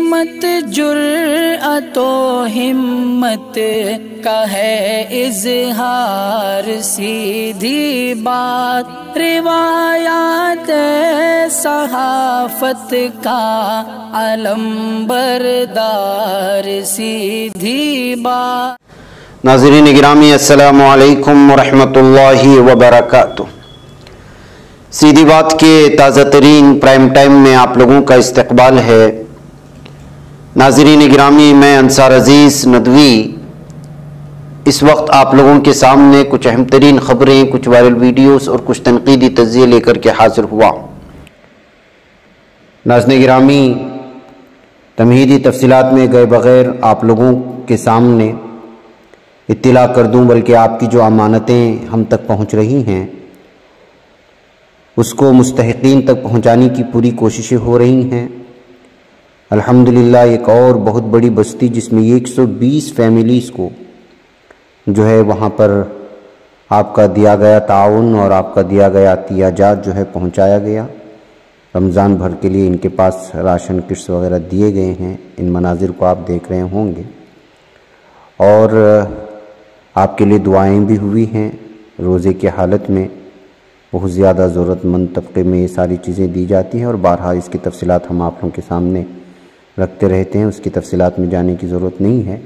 سمت جرأت و ہمت کا ہے اظہار، سیدھی بات روایات صحافت کا علم بردار، سیدھی بات۔ ناظرین گرامی السلام علیکم ورحمۃ اللہ وبرکاتہ۔ سیدھی بات کے تازہ ترین پرائم ٹائم میں آپ لوگوں کا استقبال ہے۔ ناظرین گرامی، میں انصار عزیز ندوی اس وقت آپ لوگوں کے سامنے کچھ اہم ترین خبریں، کچھ وائرل ویڈیوز اور کچھ تنقیدی تجزیے لے کر کے حاضر ہوا۔ ناظرین گرامی، تمہیدی تفصیلات میں گئے بغیر آپ لوگوں کے سامنے اطلاع کر دوں، بلکہ آپ کی جو امانتیں ہم تک پہنچ رہی ہیں اس کو مستحقین تک پہنچانے کی پوری کوششیں ہو رہی ہیں۔ الحمدللہ ایک اور بہت بڑی بستی جس میں 120 فیملیز کو جو ہے وہاں پر آپ کا دیا گیا تعاون اور آپ کا دیا گیا عطیہ جات جو ہے پہنچایا گیا۔ رمضان بھر کے لیے ان کے پاس راشن کٹس وغیرہ دیے گئے ہیں۔ ان مناظر کو آپ دیکھ رہے ہوں گے، اور آپ کے لیے دعائیں بھی ہوئی ہیں۔ روزے کی حالت میں بہت زیادہ ضرورت مند طبقے میں یہ ساری چیزیں دی جاتی ہیں، اور بارہا اس کی تفصیلات ہم آپ لوگوں کے سامنے رکھتے رہتے ہیں، اس کی تفصیلات میں جانے کی ضرورت نہیں ہے۔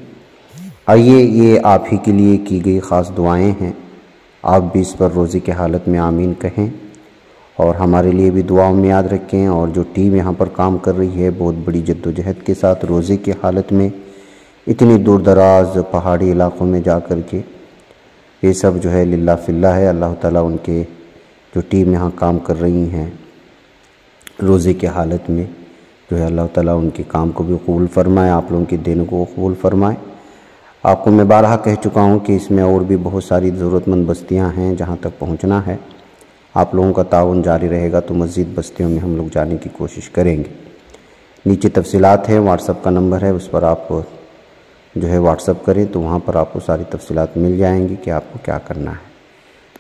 آئیے، یہ آپ ہی کے لیے کی گئی خاص دعائیں ہیں، آپ بھی اس پر روزے کی حالت میں آمین کہیں اور ہمارے لیے بھی دعاؤں میں یاد رکھیں۔ اور جو ٹیم یہاں پر کام کر رہی ہے بہت بڑی جد و جہد کے ساتھ روزے کی حالت میں اتنی دور دراز پہاڑی علاقوں میں جا کر کے، یہ سب جو ہے للہ فی اللہ ہے۔ اللہ تعالیٰ ان کے جو ٹیم یہاں کام کر رہی ہیں روزے کی حالت میں جو ہے اللہ تعالیٰ ان کے کام کو بھی قبول فرمائے، آپ لوگوں کے دین کو قبول فرمائے۔ آپ کو میں بارہا کہہ چکا ہوں کہ اس میں اور بھی بہت ساری ضرورت مند بستیاں ہیں جہاں تک پہنچنا ہے۔ آپ لوگوں کا تعاون جاری رہے گا تو مزید بستیوں میں ہم لوگ جانے کی کوشش کریں گے۔ نیچے تفصیلات ہیں، واٹس ایپ کا نمبر ہے، اس پر آپ جو ہے واٹس ایپ کریں تو وہاں پر آپ کو ساری تفصیلات مل جائیں گی کہ آپ کو کیا کرنا ہے۔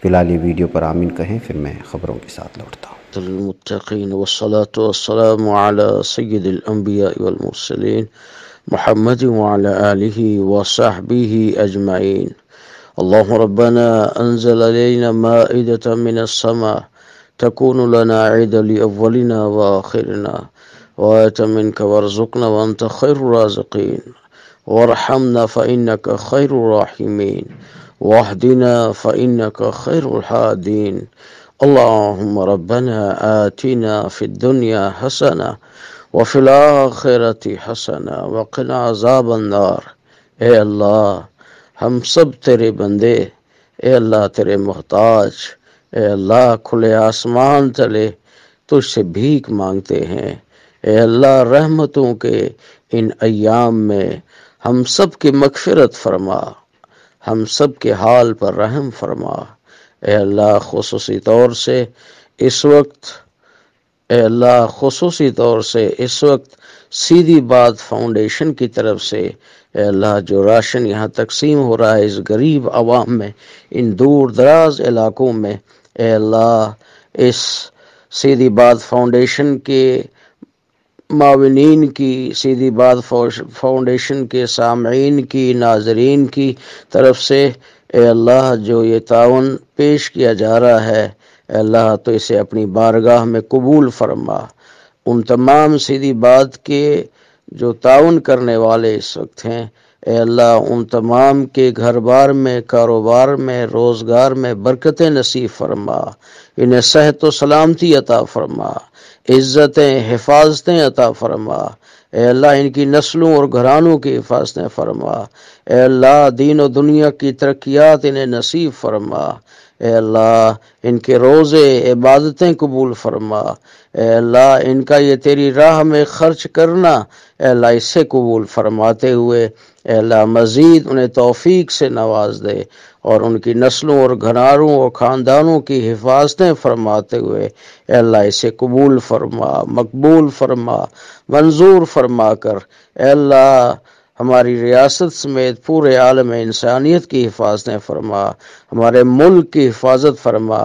فی الحال یہ ویڈیو پر آمین کہیں، پھر میں خبروں کے ساتھ لوٹتا ہوں۔ المتقین والصلاة والسلام على سید الانبیاء والمرسلین محمد وعلى آلہ وصحبہ اجمعین۔ اللهم ربنا انزل علينا مائدة من السماء تكون لنا عيدا لأولنا وآخرنا وآية منك وارزقنا وأنت خير الرازقين وارحمنا فإنك خير الراحمين واهدنا فإنك خير الهادين اللهم ربنا آتنا في الدنيا حسنة وفي الآخرة حسنة وقنا عذاب النار۔ اے اللہ، ہم سب تیرے بندے، اے اللہ تیرے محتاج، اے اللہ کھلے آسمان تلے تجھ سے بھیک مانگتے ہیں۔ اے اللہ رحمتوں کے ان ایام میں ہم سب کی مغفرت فرما، ہم سب کے حال پر رحم فرما۔ اے اللہ خصوصی طور سے اس وقت سیدھی بات فاؤنڈیشن کی طرف سے اے اللہ جو راشن یہاں تقسیم ہو رہا ہے اس غریب عوام میں، ان دور دراز علاقوں میں، اے اللہ اس سیدھی بات فاؤنڈیشن کے معاونین کی، سیدھی بات فاؤنڈیشن کے سامعین کی، ناظرین کی طرف سے اے اللہ جو یہ تعاون پیش کیا جا رہا ہے، اے اللہ تو اسے اپنی بارگاہ میں قبول فرما۔ ان تمام سیدھی بات کے جو تعاون کرنے والے اس وقت ہیں، اے اللہ ان تمام کے گھر بار میں، کاروبار میں، روزگار میں برکتیں نصیب فرما، انہیں صحت و سلامتی عطا فرما، عزتیں، حفاظتیں عطا فرما۔ اے اللہ ان کی نسلوں اور گھرانوں کی حفاظتیں فرما۔ اے اللہ دین و دنیا کی ترقیات انہیں نصیب فرما۔ اے اللہ ان کے روزے عبادتیں قبول فرما۔ اے اللہ ان کا یہ تیری راہ میں خرچ کرنا اے اللہ اسے قبول فرماتے ہوئے اے اللہ مزید انہیں توفیق سے نواز دے، اور ان کی نسلوں اور گھرانوں اور خاندانوں کی حفاظتیں فرماتے ہوئے اے اللہ اسے قبول فرما، مقبول فرما، منظور فرما کر اے اللہ ہماری ریاست سمیت پورے عالم انسانیت کی حفاظتیں فرما، ہمارے ملک کی حفاظت فرما،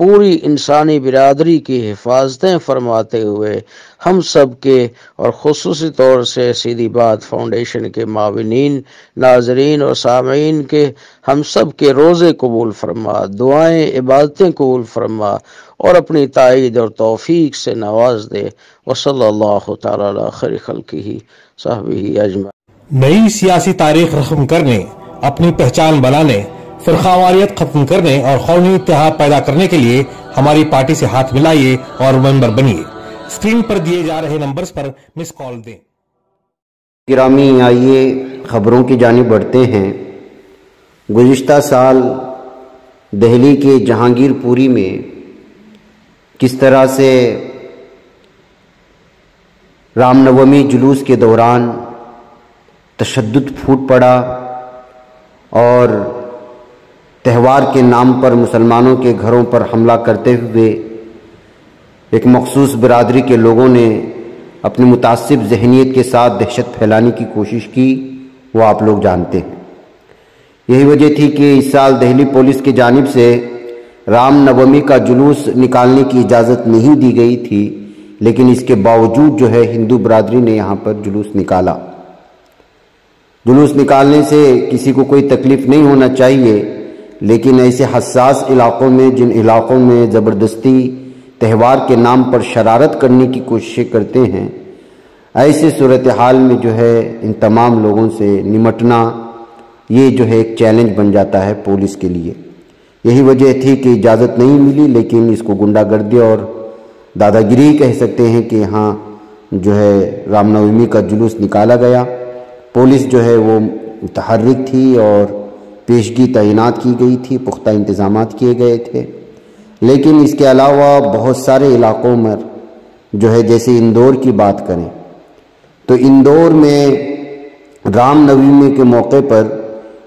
پوری انسانی برادری کی حفاظتیں فرماتے ہوئے ہم سب کے اور خصوصی طور سے سیدھی بات فاؤنڈیشن کے معاونین، ناظرین اور سامعین کے ہم سب کے روزے قبول فرما، دعائیں عبادتیں قبول فرما اور اپنی تائید اور توفیق سے نواز دے۔ وصلی اللہ تعالی علی خیر خلقہ صحبہ اجمعین۔ نئی سیاسی تاریخ رقم کرنے، اپنی پہچان بنانے، فرقہ واریت ختم کرنے اور قومی اتحاد پیدا کرنے کے لیے ہماری پارٹی سے ہاتھ ملائیے اور ممبر بنیے۔ اسکرین پر دیے جا رہے نمبرز پر مس کال دیں۔ گرامی، آئیے خبروں کی جانب بڑھتے ہیں۔ گزشتہ سال دہلی کے جہانگیر پوری میں کس طرح سے رام نومی جلوس کے دوران تشدد پھوٹ پڑا اور تہوار کے نام پر مسلمانوں کے گھروں پر حملہ کرتے ہوئے ایک مخصوص برادری کے لوگوں نے اپنی متعصب ذہنیت کے ساتھ دہشت پھیلانے کی کوشش کی، وہ آپ لوگ جانتے ہیں۔ یہی وجہ تھی کہ اس سال دہلی پولیس کی جانب سے رام نومی کا جلوس نکالنے کی اجازت نہیں دی گئی تھی، لیکن اس کے باوجود جو ہے ہندو برادری نے یہاں پر جلوس نکالا۔ جلوس نکالنے سے کسی کو کوئی تکلیف نہیں ہونا چاہیے، لیکن ایسے حساس علاقوں میں، جن علاقوں میں زبردستی تہوار کے نام پر شرارت کرنے کی کوششیں کرتے ہیں، ایسے صورتحال میں جو ہے ان تمام لوگوں سے نمٹنا یہ جو ہے ایک چیلنج بن جاتا ہے پولیس کے لیے۔ یہی وجہ تھی کہ اجازت نہیں ملی، لیکن اس کو گنڈا گردی اور دادا گیری کہہ سکتے ہیں کہ یہاں جو ہے رام نومی کا جلوس نکالا گیا۔ پولیس جو ہے وہ متحرک تھی اور پیشگی تعینات کی گئی تھی، پختہ انتظامات کیے گئے تھے، لیکن اس کے علاوہ بہت سارے علاقوں میں جو ہے جیسے اندور کی بات کریں تو اندور میں رام نومی کے موقع پر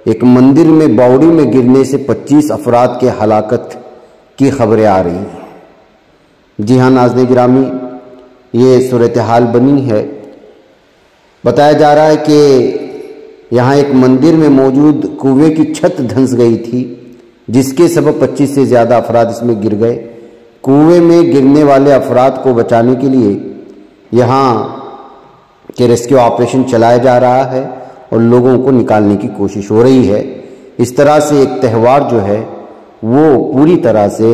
ایک مندر میں باوڑی میں گرنے سے 25 افراد کے ہلاکت کی خبریں آ رہی ہیں۔ جی ہاں ناظرین گرامی، یہ صورتحال بنی ہے۔ بتایا جا رہا ہے کہ یہاں ایک مندر میں موجود کنویں کی چھت دھنس گئی تھی، جس کے سبب 25 سے زیادہ افراد اس میں گر گئے۔ کنویں میں گرنے والے افراد کو بچانے کے لیے یہاں کے ریسکیو آپریشن چلایا جا رہا ہے اور لوگوں کو نکالنے کی کوشش ہو رہی ہے۔ اس طرح سے ایک تہوار جو ہے وہ پوری طرح سے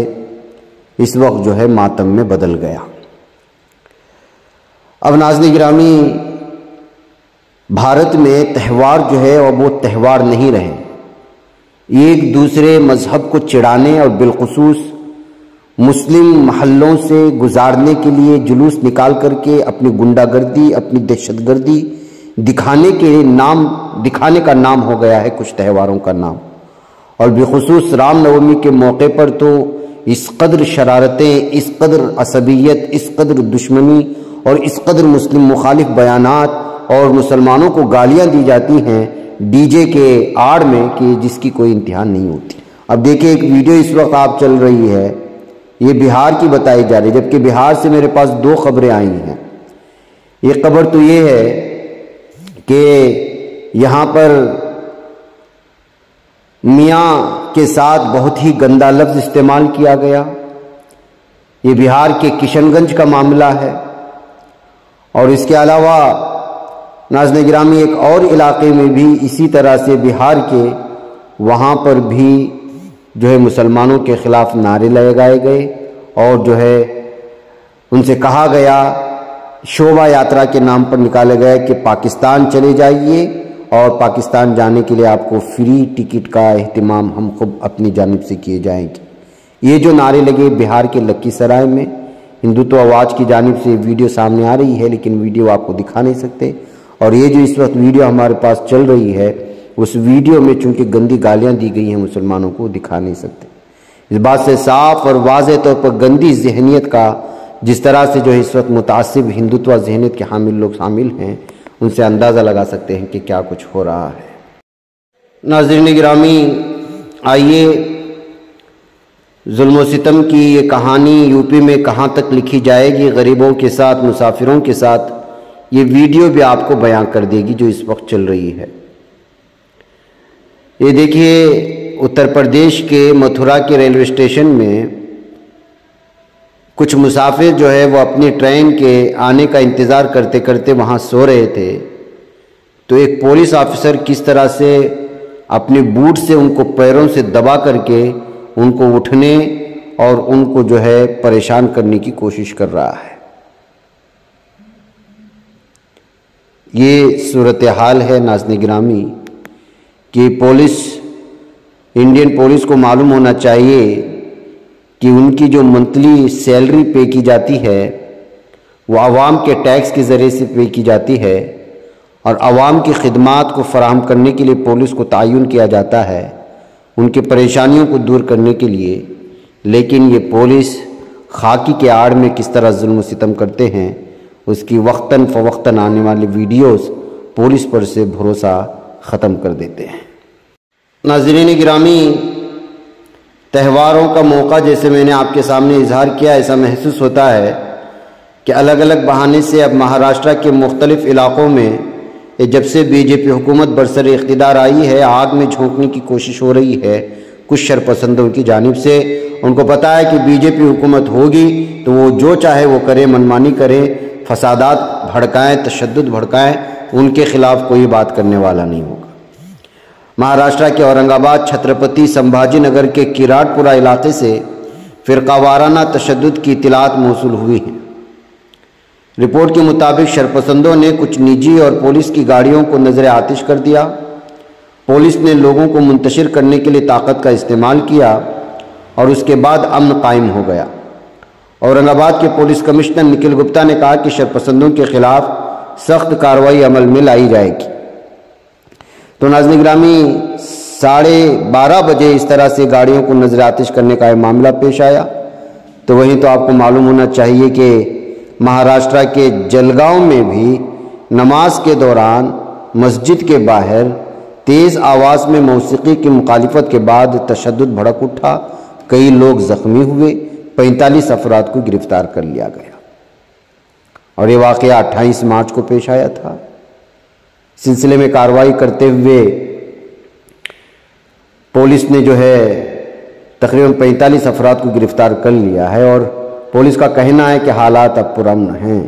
اس وقت جو ہے ماتم میں بدل گیا۔ اب ناظرین گرامی، بھارت میں تہوار جو ہے اور وہ تہوار نہیں رہے، ایک دوسرے مذہب کو چڑھانے اور بالخصوص مسلم محلوں سے گزارنے کے لیے جلوس نکال کر کے اپنی گنڈا گردی، اپنی دہشت گردی دکھانے کا نام ہو گیا ہے کچھ تہواروں کا نام۔ اور بالخصوص رام نومی کے موقع پر تو اس قدر شرارتیں، اس قدر عصبیت، اس قدر دشمنی اور اس قدر مسلم مخالف بیانات اور مسلمانوں کو گالیاں دی جاتی ہیں ڈی جے کے آڑ میں کہ جس کی کوئی انتہا نہیں ہوتی۔ اب دیکھیں ایک ویڈیو اس وقت آپ چل رہی ہے، یہ بہار کی بتائی جا رہی ہے، جبکہ بہار سے میرے پاس 2 خبریں آئی ہیں۔ ایک خبر تو یہ ہے کہ یہاں پر میاں کے ساتھ بہت ہی گندا لفظ استعمال کیا گیا۔ یہ بہار کے کشن گنج کا معاملہ ہے۔ اور اس کے علاوہ ناظرین گرامی ایک اور علاقے میں بھی اسی طرح سے بہار کے وہاں پر بھی جو ہے مسلمانوں کے خلاف نعرے لگائے گئے اور جو ہے ان سے کہا گیا، شوبھا یاترا کے نام پر نکالا گیا کہ پاکستان چلے جائیے اور پاکستان جانے کے لیے آپ کو فری ٹکٹ کا اہتمام ہم خود اپنی جانب سے کیے جائیں گے۔ یہ جو نعرے لگے بہار کے لکی سرائے میں، ہندوتو آواز کی جانب سے ویڈیو سامنے آ رہی ہے، لیکن ویڈیو آپ کو دکھا نہیں سکتے۔ اور یہ جو اس وقت ویڈیو ہمارے پاس چل رہی ہے، اس ویڈیو میں چونکہ گندی گالیاں دی گئی ہیں مسلمانوں کو دکھا نہیں سکتے۔ اس بات سے صاف اور واضح طور پر گندی ذہنیت کا جس طرح سے جو اس وقت متعصب ہندوتوا ذہنیت کے حامل لوگ شامل ہیں، ان سے اندازہ لگا سکتے ہیں کہ کیا کچھ ہو رہا ہے۔ ناظرین گرامی، آئیے ظلم و ستم کی یہ کہانی یو پی میں کہاں تک لکھی جائے گی، غریبوں کے ساتھ، مسافروں کے ساتھ، یہ ویڈیو بھی آپ کو بیان کر دے گی جو اس وقت چل رہی ہے۔ یہ دیکھیے اتر پردیش کے متھرا کے ریلوے اسٹیشن میں کچھ مسافر جو ہے وہ اپنی ٹرین کے آنے کا انتظار کرتے کرتے وہاں سو رہے تھے، تو ایک پولیس آفیسر کس طرح سے اپنے بوٹ سے ان کو پیروں سے دبا کر کے ان کو اٹھنے اور ان کو جو ہے پریشان کرنے کی کوشش کر رہا ہے۔ یہ صورتحال ہے ناظرین گرامی کہ انڈین پولیس کو معلوم ہونا چاہیے کہ ان کی جو منتھلی سیلری پے کی جاتی ہے وہ عوام کے ٹیکس کے ذریعے سے پے کی جاتی ہے، اور عوام کی خدمات کو فراہم کرنے کے لیے پولیس کو تعین کیا جاتا ہے ان کی پریشانیوں کو دور کرنے کے لیے، لیکن یہ پولیس خاکی کے آڑ میں کس طرح ظلم و ستم کرتے ہیں، اس کی وقتاً فوقتاً آنے والی ویڈیوز پولیس پر سے بھروسہ ختم کر دیتے ہیں۔ ناظرین گرامی، تہواروں کا موقع جیسے میں نے آپ کے سامنے اظہار کیا، ایسا محسوس ہوتا ہے کہ الگ الگ بہانے سے اب مہاراشٹرا کے مختلف علاقوں میں جب سے بی جے پی حکومت برسر اقتدار آئی ہے، آگ میں جھونکنے کی کوشش ہو رہی ہے کچھ شرپسندوں کی جانب سے۔ ان کو پتہ ہے کہ بی جے پی حکومت ہوگی تو وہ جو چاہے وہ کرے، منمانی کرے، فسادات بھڑکائیں، تشدد بھڑکائیں، ان کے خلاف کوئی بات کرنے والا نہیں ہوگا۔ مہاراشٹرا کے اورنگ آباد چھترپتی سمبھاجی نگر کے کراٹ پورہ علاقے سے فرقہ وارانہ تشدد کی اطلاعات موصول ہوئی ہیں۔ رپورٹ کے مطابق شرپسندوں نے کچھ نجی اور پولیس کی گاڑیوں کو نظر آتش کر دیا۔ پولیس نے لوگوں کو منتشر کرنے کے لیے طاقت کا استعمال کیا اور اس کے بعد امن قائم ہو گیا۔ اورنگ آباد کے پولیس کمشنر نکھل گپتا نے کہا کہ شرپسندوں کے خلاف سخت کارروائی عمل میں لائی جائے گی۔ تو ناظرین گرامی، 12:30 بجے اس طرح سے گاڑیوں کو نظر آتش کرنے کا معاملہ پیش آیا، تو وہیں تو آپ کو معلوم ہونا چاہیے کہ مہاراشٹرا کے جلگاؤں میں بھی نماز کے دوران مسجد کے باہر تیز آواز میں موسیقی کی مخالفت کے بعد تشدد بھڑک اٹھا، کئی لوگ زخمی ہوئے، 45 افراد کو گرفتار کر لیا گیا، اور یہ واقعہ 28 مارچ کو پیش آیا تھا۔ سلسلے میں کارروائی کرتے ہوئے پولیس نے جو ہے تقریباً 45 افراد کو گرفتار کر لیا ہے، اور پولیس کا کہنا ہے کہ حالات اب پرامن ہیں۔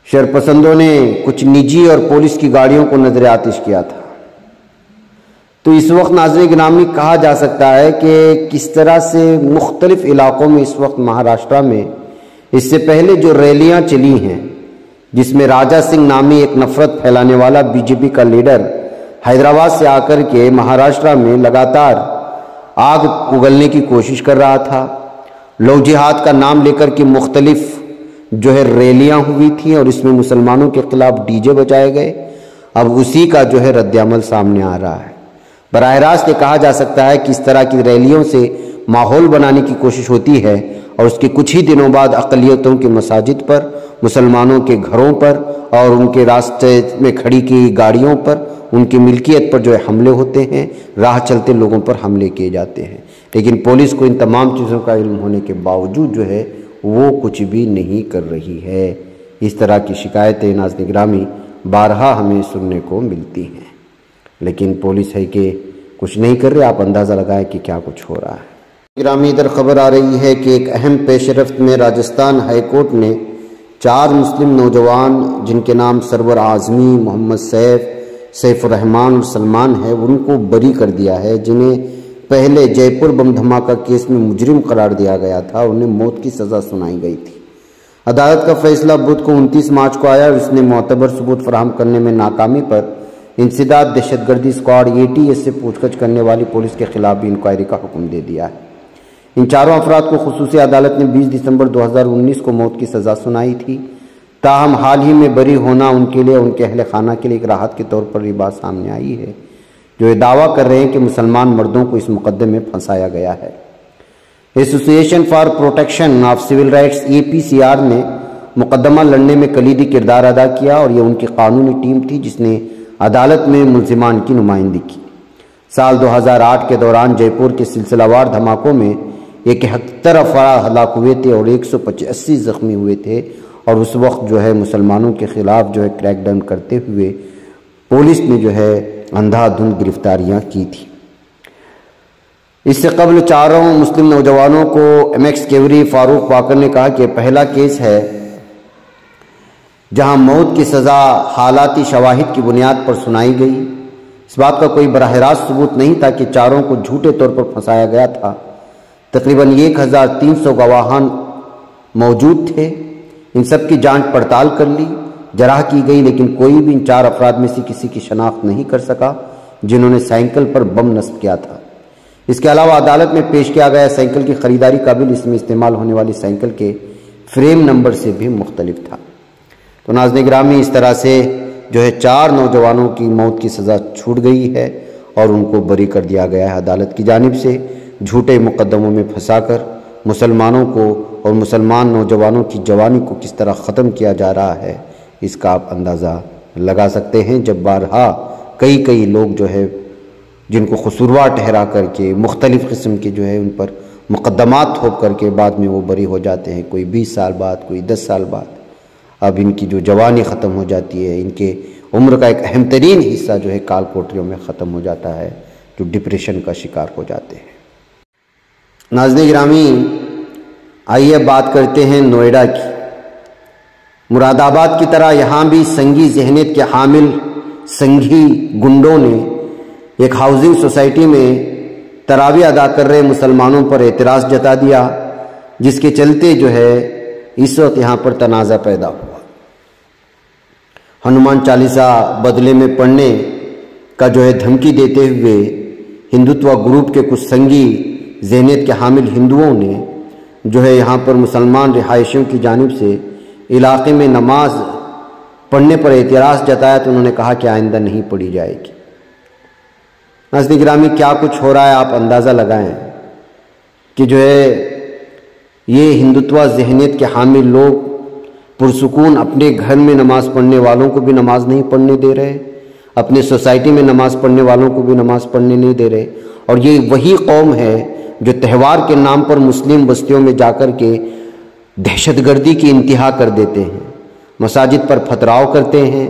شرپسندوں نے کچھ نجی اور پولیس کی گاڑیوں کو نظر آتش کیا تھا۔ تو اس وقت ناظرین گرامی کہا جا سکتا ہے کہ کس طرح سے مختلف علاقوں میں اس وقت مہاراشٹرا میں اس سے پہلے جو ریلیاں چلی ہیں، جس میں راجا سنگھ نامی ایک نفرت پھیلانے والا بی جے پی کا لیڈر حیدرآباد سے آ کر کے مہاراشٹرا میں لگاتار آگ اگلنے کی کوشش کر رہا تھا۔ لو جہاد کا نام لے کر کے مختلف جو ہے ریلیاں ہوئی تھیں، اور اس میں مسلمانوں کے خلاف ڈی جے بجائے گئے۔ اب اسی کا جو ہے رد عمل سامنے آ رہا ہے۔ براہ راست یہ کہا جا سکتا ہے کہ اس طرح کی ریلیوں سے ماحول بنانے کی کوشش ہوتی ہے، اور اس کے کچھ ہی دنوں بعد اقلیتوں کے مساجد پر، مسلمانوں کے گھروں پر اور ان کے راستے میں کھڑی کی گاڑیوں پر، ان کی ملکیت پر جو ہے حملے ہوتے ہیں، راہ چلتے لوگوں پر حملے کیے جاتے ہیں۔ لیکن پولیس کو ان تمام چیزوں کا علم ہونے کے باوجود جو ہے وہ کچھ بھی نہیں کر رہی ہے۔ اس طرح کی شکایتیں ناظرین گرامی بارہا ہمیں سننے کو ملتی ہیں، لیکن پولیس ہے کہ کچھ نہیں کر رہے۔ آپ اندازہ لگائیں کہ کیا کچھ ہو رہا ہے۔ گرامی، ادھر خبر آ رہی ہے کہ ایک اہم پیش رفت میں راجستھان ہائی کورٹ نے 4 مسلم نوجوان جن کے نام سرور اعظمی، محمد سیف الرحمان اور سلمان ہے، ان کو بری کر دیا ہے، جنہیں پہلے جے پور بم دھماکہ کیس میں مجرم قرار دیا گیا تھا۔ انہیں موت کی سزا سنائی گئی تھی۔ عدالت کا فیصلہ بدھ کو 29 مارچ کو آیا، اور اس نے معتبر ثبوت فراہم کرنے میں ناکامی پر انسداد دہشت گردی اسکواڈ ATS سے پوچھ گچھ کرنے والی پولیس کے خلاف بھی انکوائری کا حکم دے دیا ہے۔ ان 4 افراد کو خصوصی عدالت نے 20 دسمبر 2019 کو موت کی سزا سنائی تھی۔ تاہم حال ہی میں بری ہونا ان کے لیے، ان کے اہل خانہ کے لیے ایک راحت کے طور پر یہ بات سامنے آئی ہے، جو یہ دعویٰ کر رہے ہیں کہ مسلمان مردوں کو اس مقدمے میں پھنسایا گیا ہے۔ ایسوسی ایشن for protection of civil rights APCR نے مقدمہ لڑنے میں کلیدی کردار ادا کیا، اور یہ ان کی قانونی ٹیم تھی جس نے عدالت میں ملزمان کی نمائندگی کی۔ سال 2008 کے دوران جے پور کے سلسلہ وار دھماکوں میں 71 افراد ہلاک ہوئے تھے اور 185 زخمی ہوئے تھے، اور اس وقت جو ہے مسلمانوں کے خلاف جو ہے کریک ڈاؤن کرتے ہوئے پولیس نے جو ہے اندھا دھند گرفتاریاں کی تھی۔ اس سے قبل چاروں مسلم نوجوانوں کو ایم ایکس کیوری فاروق واکر نے کہا کہ پہلا کیس ہے جہاں موت کی سزا حالاتی شواہد کی بنیاد پر سنائی گئی۔ اس بات کا کوئی براہ راست ثبوت نہیں تھا کہ چاروں کو جھوٹے طور پر پھنسایا گیا تھا۔ تقریباً 1300 گواہان موجود تھے، ان سب کی جانچ پڑتال کر لی، جرح کی گئی، لیکن کوئی بھی ان 4 افراد میں سے کسی کی شناخت نہیں کر سکا جنہوں نے سائیکل پر بم نصب کیا تھا۔ اس کے علاوہ عدالت میں پیش کیا گیا سائیکل کی خریداری کا بل اس میں استعمال ہونے والی سائیکل کے فریم نمبر سے بھی مختلف تھا۔ تو ناظرین گرامی، اس طرح سے 4 نوجوانوں کی موت کی سزا چھوٹ گئی ہے اور ان کو بری کر دیا گیا ہے عدالت کی جانب سے۔ جھوٹے مقدموں میں پھنسا کر مسلمانوں کو اور مسلمان نوجوانوں کی جوانی کو کس طرح ختم کیا جا رہا ہے، اس کا آپ اندازہ لگا سکتے ہیں، جب بارہا کئی لوگ جن کو قصوروار ٹھہرا کر کے مختلف قسم کے ان پر مقدمات تھوپ کر کے بعد میں وہ بری ہو جاتے ہیں، کوئی 20 سال بعد، کوئی 10 سال بعد۔ اب ان کی جوانی ختم ہو جاتی ہے، ان کے عمر کا ایک اہم ترین حصہ کال کوٹریوں میں ختم ہو جاتا ہے، جو ڈپریشن کا شکار ہو جاتے ہیں۔ ناظرین گرامی، آئیے بات کرتے ہیں نوئیڈا کی۔ مراد آباد کی طرح یہاں بھی سنگی ذہنیت کے حامل سنگھی گنڈوں نے ایک ہاؤسنگ سوسائٹی میں تراویح ادا کر رہے مسلمانوں پر اعتراض جتا دیا، جس کے چلتے اس وقت یہاں پر تنازع پیدا ہوا۔ ہنومان چالیسا بدلے میں پڑھنے کا دھمکی دیتے ہوئے ہندوتوا گروپ کے کچھ سنگی ذہنیت کے حامل ہندوؤں نے یہاں پر مسلمان رہائشیوں کی جانب سے علاقے میں نماز پڑھنے پر اعتراض جتایا، تو انہوں نے کہا کہ آئندہ نہیں پڑھی جائے گی۔ ناظرین گرامی، کیا کچھ ہو رہا ہے آپ اندازہ لگائیں کہ یہ ہندوتوا ذہنیت کے حامل لوگ پرسکون اپنے گھر میں نماز پڑھنے والوں کو بھی نماز نہیں پڑھنے دے رہے، اپنے سوسائٹی میں نماز پڑھنے والوں کو بھی نماز پڑھنے نہیں دے رہے، اور یہ وہی قوم ہے جو تہوار کے نام پر مسلم بستیوں میں جا کر کے دہشت گردی کی انتہا کر دیتے ہیں، مساجد پر پتھراؤ کرتے ہیں،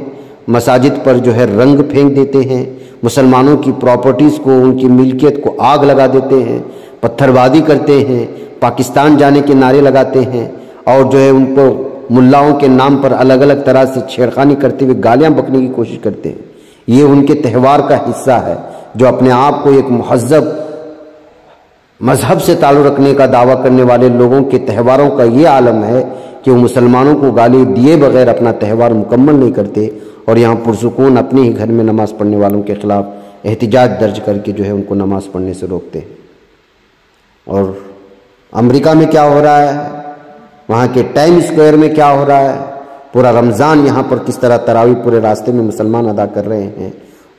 مساجد پر رنگ پھینک دیتے ہیں، مسلمانوں کی پراپرٹیز کو، ان کی ملکیت کو آگ لگا دیتے ہیں، پتھر بازی کرتے ہیں، پاکستان جانے کے نعرے لگاتے ہیں، اور ان کو ملاؤں کے نام پر الگ الگ طرح سے چھیڑخانی کرتے ہوئے گالیاں بکنے کی کوشش کرتے ہیں۔ یہ ان کے تہوار کا حصہ ہے، جو اپنے آپ کو ایک مہذب مذہب سے تعلق رکھنے کا دعویٰ کرنے والے لوگوں کے تہواروں کا یہ عالم ہے کہ وہ مسلمانوں کو گالی دیے بغیر اپنا تہوار مکمل نہیں کرتے، اور یہاں پرسکون اپنے ہی گھر میں نماز پڑھنے والوں کے خلاف احتجاج درج کر کے ان کو نماز پڑھنے سے روکتے ہیں۔ اور امریکہ میں کیا ہو رہا ہے، وہاں کے ٹائم اسکوائر میں کیا ہو رہا ہے، پورا رمضان یہاں پر کس طرح تراویح پورے راستے میں مسلمان ادا کر رہے ہیں،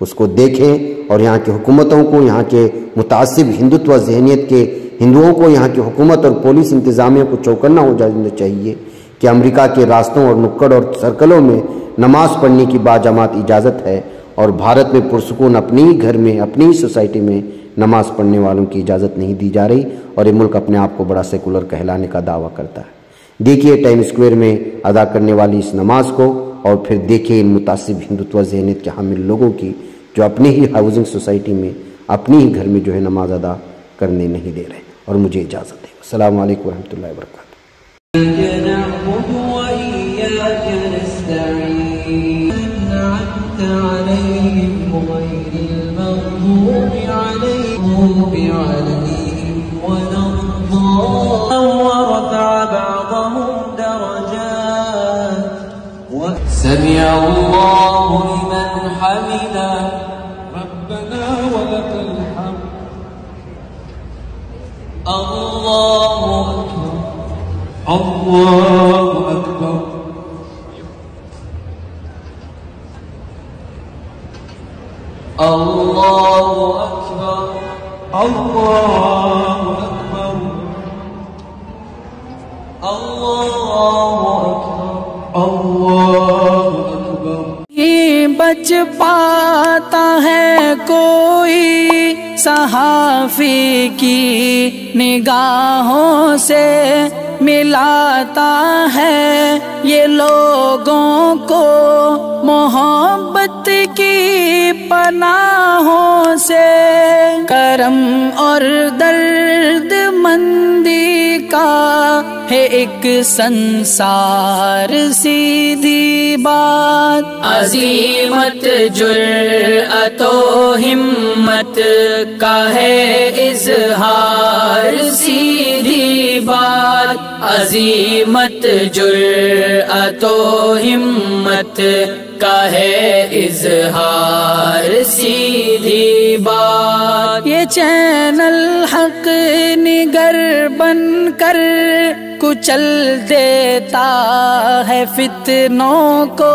اس کو دیکھیں، اور یہاں کی حکومتوں کو، یہاں کے متعصب ہندوتوا ذہنیت کے ہندوؤں کو، یہاں کی حکومت اور پولیس انتظامیہ کو چوکنا ہو جانا چاہیے کہ امریکہ کے راستوں اور نکڑ اور سرکلوں میں نماز پڑھنے کی باجماعت اجازت ہے، اور بھارت میں پرسکون اپنی ہی گھر میں، اپنی ہی سوسائٹی میں نماز پڑھنے والوں کی اجازت نہیں دی جا رہی، اور یہ ملک اپنے آپ کو بڑا سیکولر کہلانے کا دعویٰ کرتا ہے۔ دیکھیے ٹائم اسکوائر میں ادا کرنے والی اس نماز کو، اور پھر دیکھیے ان متعصب ہندوتوا ذہنیت کے حامل لوگوں کی جو اپنے ہی ہاؤسنگ سوسائٹی میں، اپنی ہی گھر میں نماز ادا کرنے نہیں دے رہے۔ اور مجھے اجازت دیں۔ السلام علیکم ورحمۃ اللہ وبرکاتہ۔ سمع الله لمن حمده ربنا ولك الحمد الله أكبر الله أكبر الله أكبر الله أكبر الله أكبر الله أكبر۔ یہ بچ پاتا ہے کوئی صحافی کی نگاہوں سے، ملاتا ہے یہ لوگوں کو محبت کی پناہوں سے، کرم اور درد مندی کا ہے ایک سنسار سیدھی بات، عزیمت جرأت و ہمت کا ہے اظہار سیدھی بات، عزیمت جرأت و ہمت کا ہے اظہار سیدھی بات۔ یہ چینل حق نگر بن کر کچل دیتا ہے فتنوں کو،